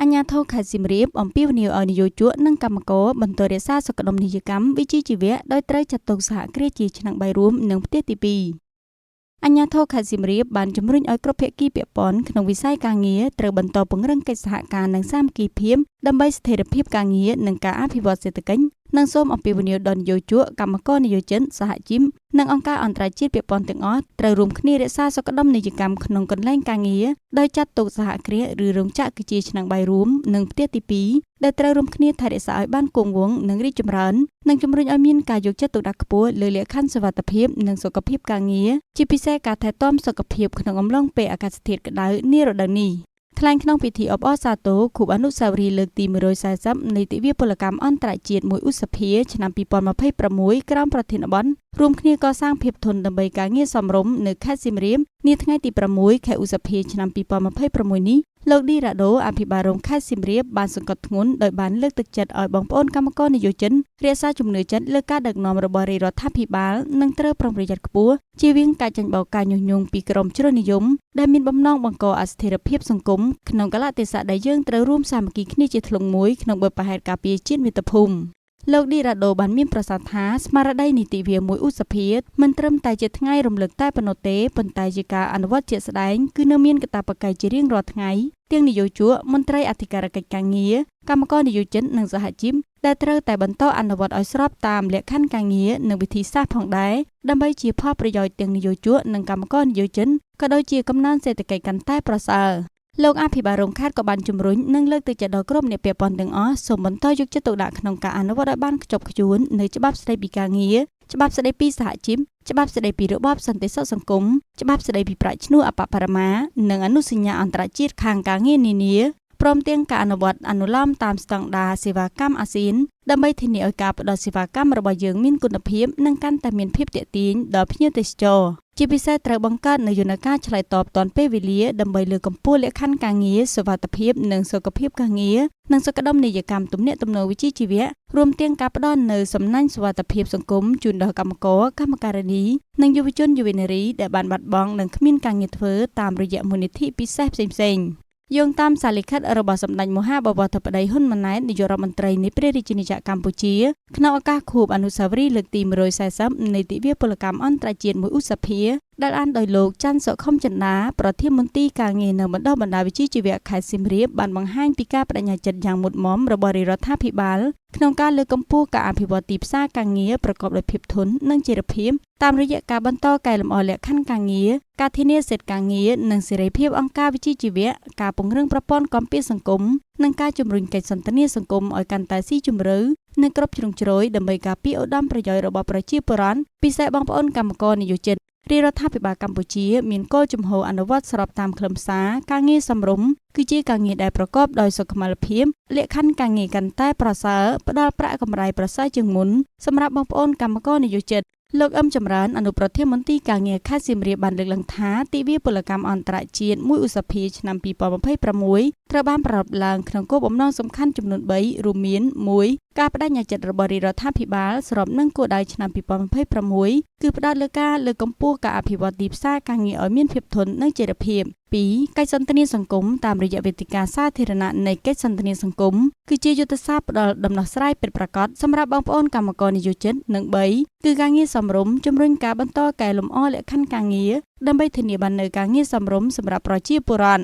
អាញាធរខេត្តសៀមរាបអំពាវនាវឲ្យនិយោជកនិងកម្មករបន្តរក្សាសុខដុមនីយកម្មវិជ្ជាជីវៈដោយត្រូវចាត់ទុកសហគ្រាសជាឆ្នាំងបាយរួមនិងផ្ទះទី2អាញាធរខេត្តសៀមរាបបានជំរុញឲ្យគ្រប់ភាគីពាក់ព័ន្ធក្នុងវិស័យការងារត្រូវបន្តពង្រឹងកិច្ចសហការនិងសាមគ្គីភាពដើម្បីស្ថិរភាពការងារនិងការអភិវឌ្ឍសេដ្ឋកិច្ចនិងសូមអំពាវនាវដល់និយោជកកម្មករនិយោជិតសហជីពនិងអង្គការអន្តរជាតិពាក់ព័ន្ធទាំងអស់ត្រូវរួមគ្នារក្សាសុខដុមនីយកម្មក្នុងកន្លែងការងារដោយចាត់ទុកសហគ្រាសឬរោងចក្រគឺជាឆ្នាំងបាយរួមនិងផ្ទះទី2ដែលត្រូវរួមគ្នាថែរក្សាឲ្យបានគង់វង្សនិងរីកចម្រើននិងជំរុញឲ្យមានការយកចិត្តទុកដាក់ខ្ពស់លើលក្ខខណ្ឌសុវត្ថិភាពនិងសុខភាពការងារជាពិសេសការថែទាំសុខភាពក្នុងអំឡុងពេលអាកាសធាតុក្តៅនារដូវនេះថ្លែងក្នុងពិធីអបអរសាទរខួបអនុស្សាវរីយ៍លើកទី140នៃទិវាពលកម្មអន្តរជាតិ1ឧសភាឆ្នាំ2026ក្រោមប្រធានបទរួមគ្នាកសាងភាពធន់ដើម្បីការងារសមរម្យនៅខេត្តសៀមរាបនាថ្ងៃទី6ខែឧសភាឆ្នាំ2026នេះលោកឌីរ៉ាដូអភិបាលរងខេត្តសៀមរាបបានសង្កត់ធ្ងន់ដោយបានលើកទឹកចិត្តឲ្យបងប្អូនកម្មករនិយោជិតរក្សាជំនឿចិត្តលើការដឹកនាំរបស់រាជរដ្ឋាភិបាលនិងត្រូវប្រុងប្រយ័ត្នខ្ពស់ជៀសវាងការចាញ់បោកការញុះញង់ពីក្រុមជ្រុលនិយមដែលមានបំណងបង្កអស្ថិរភាពសង្គមក្នុងកលៈទេសៈដែលយើងត្រូវរួមសាមគ្គីគ្នាជាធ្លុងមួយក្នុងបទប្រហែលការពារជាតិមាតុភូមិលោកឌីរ៉ាដូបានមានប្រសាសន៍ថាស្មារតីនីតិវិទ្យា1ឧសភាមិនត្រឹមតែជាថ្ងៃរំលឹកតែប៉ុណ្ណោះទេប៉ុន្តែជាការអនុវត្តជាក់ស្ដែងគឺនៅមានកាតព្វកិច្ចជារៀងរាល់ថ្ងៃទាំងនិយោជកមន្ត្រីអធិការកិច្ចការងារកម្មករនិយោជិតនិងសហជីពដែលត្រូវតែបន្តអនុវត្តឲ្យស្របតាមលក្ខខណ្ឌការងារនិងវិធីសាស្ត្រផងដែរដើម្បីជាផលប្រយោជន៍ទាំងនិយោជកនិងកម្មករនិយោជិតក៏ដូចជាកំណើនសេដ្ឋកិច្ចកាន់តែប្រសើរលោកអភិបាលរងខេត្តក៏បានជំរុញនិងលើកទឹកចិត្តដល់ក្រុមអ្នកពាក់ព័ន្ធទាំងអស់សូមបន្តយកចិត្តទុកដាក់ក្នុងការអនុវត្តឲ្យបានខ្ជាប់ខ្ជួននៅច្បាប់ស្តីពីការងារច្បាប់ស្តីពីសហជីពច្បាប់ស្តីពីរបបសន្តិសុខសង្គមច្បាប់ស្តីពីប្រាក់ឈ្នួលអបបរមានិងអនុសញ្ញាអន្តរជាតិខាងការងារនានាព្រមទាំងការអនុវត្តអនុលោមតាមស្តង់ដារសេវាកម្មអាស៊ានដើម្បីធានាឲ្យការផ្តល់សេវាកម្មរបស់យើងមានគុណភាពនិងកាន់តែមានភាពទាក់ទាញដល់ភ្ញៀវទេសចរជាពិសេសត្រូវបង្កើតនូវយន្តការឆ្លើយតបទាន់ពេលវេលាដើម្បីលើកកម្ពស់លក្ខខណ្ឌការងារសុវត្ថិភាពនិងសុខភាពការងារនិងសុខដុមនីយកម្មទំនាក់ទំនងវិជ្ជាជីវៈរួមទាំងការផ្តល់នូវសំណាញ់សុវត្ថិភាពសង្គមជូនដល់កម្មករកម្មការិនីនិងយុវជនយុវនារីដែលបានបាត់បង់និងគ្មានការងារធ្វើតាមរយៈមូលនិធិពិសេសផ្សេងៗយោងតាមសារលិខិតរបស់សម្ដេចមហាបវរធិបតីហ៊ុនម៉ាណែតនាយករដ្ឋមន្ត្រីនៃព្រះរាជាណាចក្រកម្ពុជាក្នុងឱកាសខួបអនុស្សាវរីយ៍លើកទី140នៃទិវាពលកម្មអន្តរជាតិ1ឧសភាដែលអានដោយលោកច័ន្ទសុខុមចិន្តាប្រធានមន្ត្រីការងារនៅបណ្ដុះបណ្ដាលវិជ្ជាជីវៈខេត្តសៀមរាបបានបង្ហាញពីការបដិញ្ញាចិត្តយ៉ាងមុតមមរបស់រាជរដ្ឋាភិបាលក្នុងការលើកកម្ពស់ការអភិវឌ្ឍទីផ្សារការងារប្រកបដោយភាពធន់និងចីរភាពតាមរយៈការបន្តកែលម្អលក្ខខណ្ឌការងារការធានាសិទ្ធិការងារនិងសេរីភាពអង្គការវិជ្ជាជីវៈការពង្រឹងប្រព័ន្ធគាំពារសង្គមនិងការជំរុញកិច្ចសន្ទនាសង្គមឲ្យកាន់តែស៊ីជម្រៅនិងគ្រប់ជ្រុងជ្រោយដើម្បីការពារឧត្តមប្រយោជន៍របស់ប្រជាពលរដ្ឋពិសេសបងប្អូនកម្មករនិយោជិតរាជរដ្ឋាភិបាលកម្ពុជាមានគោលជំហរអនុវត្តស្របតាមខ្លឹមសារការងារសមរម្យគឺជាការងារដែលប្រកបដោយសុខុមាលភាពលក្ខខណ្ឌការងារកាន់តែប្រសើរផ្ដល់ប្រាក់កម្រៃប្រសើរជាងមុនសម្រាប់បងប្អូនកម្មករនិយោជិតលោកអឹមចម្រើនអនុប្រធានមន្ត្រីការងារខេត្តសៀមរាបបានលើកឡើងថាទិវាពលកម្មអន្តរជាតិ1ឧសភាឆ្នាំ2026ត្រូវបានប្រារព្ធឡើងក្នុងគោលបំណងសំខាន់ចំនួន3រួមមាន1ការបដិញ្ញាចិត្តរបស់រាជរដ្ឋាភិបាលស្របនឹងគោលដៅឆ្នាំ2026គឺផ្ដោតលើការលើកកម្ពស់ការអភិវឌ្ឍទីផ្សារការងារឲ្យមានភាពធន់និងចីរភាព2កិច្ចសន្ទនាសង្គមតាមរយៈវេទិកាសាធារណៈនៃកិច្ចសន្ទនាសង្គមគឺជាយុទ្ធសាស្ត្រផ្ដល់ដំណោះស្រាយពិតប្រាកដសម្រាប់បងប្អូនកម្មករនិយោជិតនិង3គឺការងារសមរម្យជំរុញការបន្តកែលម្អលក្ខខណ្ឌការងារដើម្បីធានាបាននូវការងារសមរម្យសម្រាប់ប្រជាពលរដ្ឋ